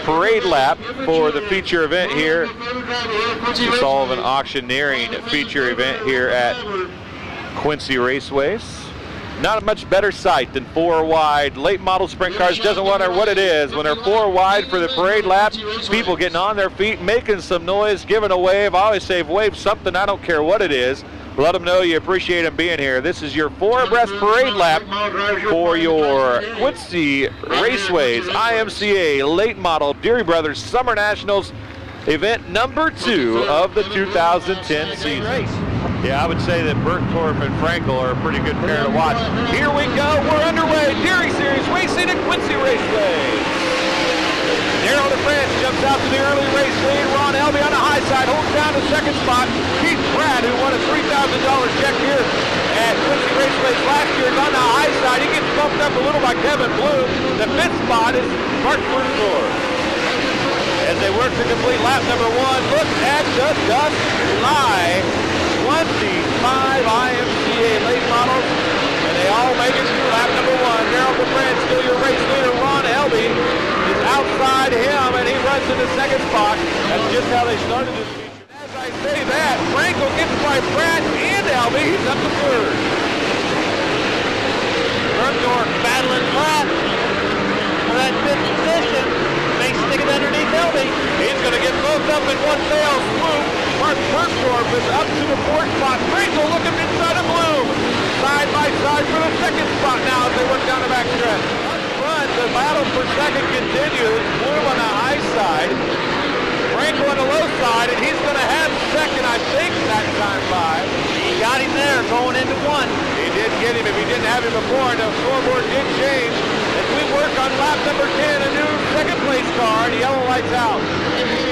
parade lap for the feature event here. Sullivan Auctioneering feature event here at Quincy Raceways. Not a much better sight than 4 wide late model sprint cars. Doesn't matter what it is. When they're 4 wide for the parade lap, people getting on their feet, making some noise, giving a wave. I always say wave something, I don't care what it is. Let them know you appreciate them being here. This is your 4 abreast parade lap for your Quincy Raceways IMCA late model Deery Brothers Summer Nationals event number 2 of the 2010 season. Yeah, I would say that Burgtorf and Frankel are a pretty good pair to watch. Here we go, we're underway. Deery Series racing at Quincy Raceway. Darrell DeFrance jumps out to the early race lead. Ron Elby on the high side holds down the second spot. Keith Pratt, who won a $3,000 check here at Quincy Raceways last year, is on the high side. He gets bumped up a little by Kevin Bloom. The 5th spot is Mark Burgtorf. As they work to complete lap number 1, look at the dust fly. 25 IMCA late models, and they all make it through lap number 1. Darrell DeFrance, still your race leader. Ron Elby is outside him, and he runs in the 2nd spot. That's just how they started this feature. As I say that, Frankel gets by Pratt and Elby. He's up to 3rd. Burgtorf battling Pratt for that 5th position. May stick it underneath Elby. He's going to get both up in one fell swoop. Mark Burgtorf is up to the 4th spot. Frankel looking inside of Bloom. Side by side for the 2nd spot now as they work down the back stretch. Up front, the battle for 2nd continues. Bloom on the high side. Frankel on the low side, and he's going to have 2nd, I think, that time by. He got him there going into 1. He did get him if he didn't have him before, and the scoreboard did change. As we work on lap number 10, a new 2nd place car, and the yellow light's out.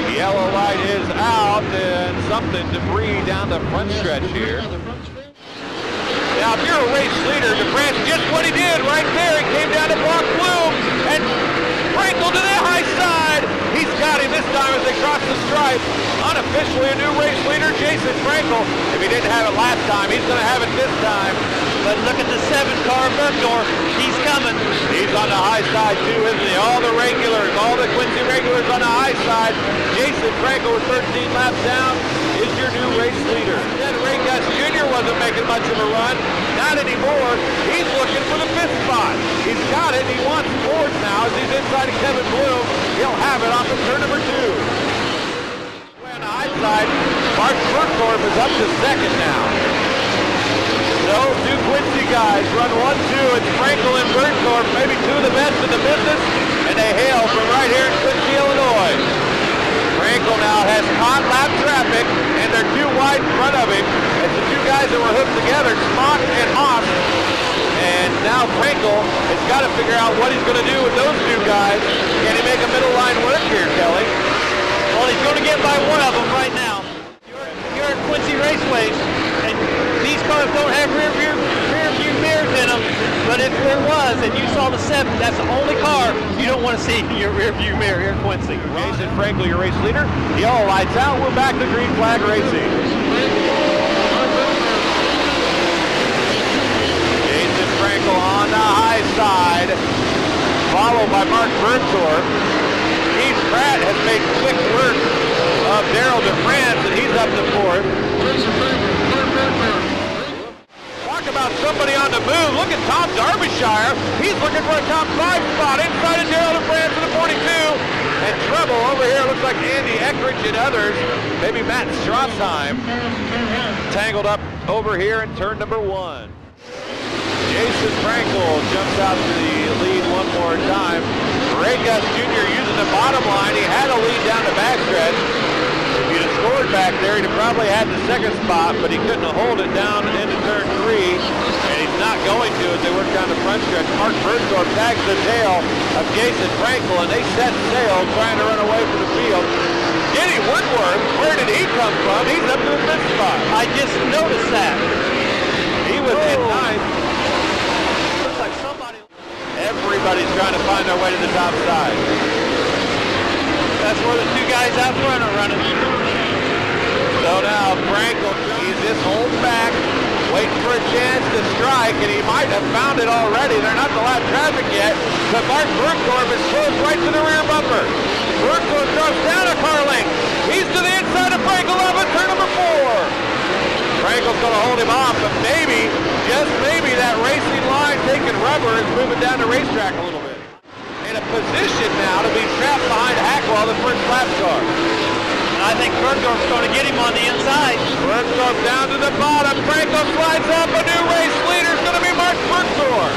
The yellow light is out, and something debris down the front stretch here. Now, if you're a race leader, DeFrance just what he did right there. He came down to block Bloom, and Frankel to the high side. He's got him this time as they cross the stripe. Unofficially a new race leader, Jason Frankel. If he didn't have it last time, he's going to have it this time. But look at the 7 car, Burgtorf. He's coming. He's on the high side too, isn't he? All the regulars, all the Quincy regulars on the high side. Jason Frankel with 13 laps down is your new race leader. Then Ray Gus Jr. wasn't making much of a run. Not anymore. He's looking for the 5th spot. He's got it. He wants 4th now as he's inside of Kevin Bloom. He'll have it off of turn number 2. On the high side, Mark Burgtorf is up to 2nd now. So, 2 Quincy guys run 1-2. It's Frankel and Burgtorf, maybe 2 of the best in the business, and they hail from right here in Quincy, Illinois. Frankel now has hot lap traffic, and they're 2 wide in front of him. It's the 2 guys that were hooked together, Smock and Haas. And now Frankel has got to figure out what he's going to do with those 2 guys. Can he make a middle line work here, Kelly? Well, he's going to get by one of them right now. You're at Quincy Raceways, and these cars don't have rear view mirrors in them, but if there was, and you saw the 7, that's the only car you don't want to see in your rear view mirror here at Quincy. Jason Frankel, your race leader. Yellow lights out. We're back to green flag racing. Jason Frankel on the high side, followed by Mark Burgtorf. Keith Pratt has made quick work of Darrell DeFrance, and he's up to 4th. Talk about somebody on the move. Look at Tom Derbyshire. He's looking for a top 5 spot inside of Darrell DeFrance for the 42. And trouble over here. Looks like Andy Eckridge and others. Maybe Matt Strassheim tangled up over here in turn number 1. Jason Frankel jumps out to the lead one more time. Ray Gus Jr. using the bottom line. He had a lead down the backstretch. If he'd have scored back there, he'd have probably had the 2nd spot, but he couldn't hold it down into turn 3, and he's not going to as they work down the front stretch. Mark Burgtorf tags the tail of Jason Frankel, and they set sail trying to run away from the field. Denny Woodworth, where did he come from? He's up to the 5th spot. I just noticed that. He was in 9th. Looks like somebody. Everybody's trying to find their way to the top side. That's where the 2 guys out front are running. So now Frankel, he's just holding back. waiting for a chance to strike, and he might have found it already. They're not the lap traffic yet, but Mark Burgtorf is close right to the rear bumper. Burgtorf drops down a car length. He's to the inside of Frankel up at turn number 4. Frankel's going to hold him off, but maybe, just maybe, that racing line taking rubber is moving down the racetrack a little bit. In a position now to be trapped behind Hackwell, the first lap car. I think Burgtorf's going to get him on the inside. Burgtorf down to the bottom. Frankel slides up. A new race leader is going to be Mark Burgtorf.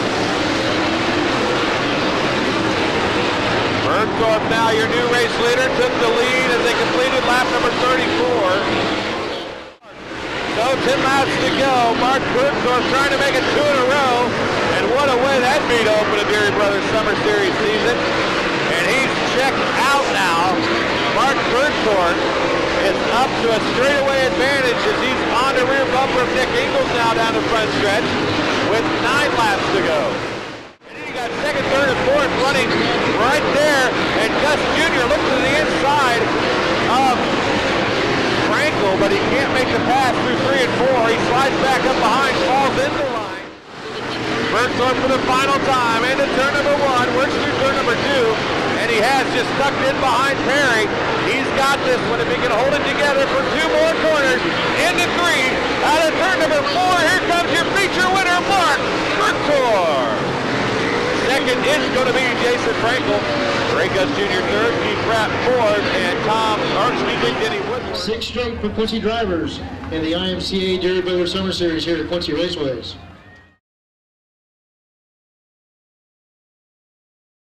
Burgtorf now your new race leader, took the lead as they completed lap number 34. So 10 laps to go. Mark Burgtorf trying to make it 2 in a row. And what a way that be to open a Deery Brothers Summer Series season. And he's checked out now. Mark Burgtorf is up to a straightaway advantage as he's on the rear bumper of Nick Ingles now down the front stretch with 9 laps to go. And then you got second, third, and fourth running right there. And Gus Jr. looks to the inside of Frankel, but he can't make the pass through 3 and 4. He slides back up behind, falls in the line. Burgtorf for the final time into turn number 1, works through turn number 2. And he has just stuck in behind Perry. He's got this one if he can hold it together for 2 more corners. Into 3, out of turn number 4, here comes your feature winner, Mark Burgtorf. Second is going to be Jason Frankel. Ray Gus Jr. third, Keith Pratt fourth, and Denny Woodward. 6 straight for Quincy drivers in the IMCA Deery Brothers Summer Series here at Quincy Raceways.